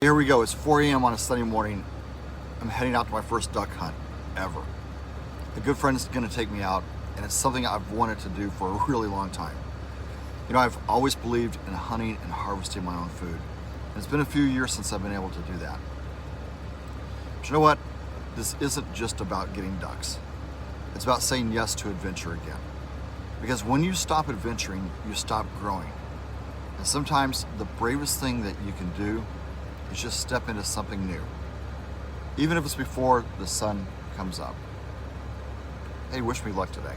Here we go, it's 4 a.m. on a Sunday morning. I'm heading out to my first duck hunt ever. A good friend's gonna take me out, and it's something I've wanted to do for a really long time. You know, I've always believed in hunting and harvesting my own food. And it's been a few years since I've been able to do that. But you know what? This isn't just about getting ducks. It's about saying yes to adventure again. Because when you stop adventuring, you stop growing. And sometimes the bravest thing that you can do is just step into something new, even if it's before the sun comes up. Hey, wish me luck today.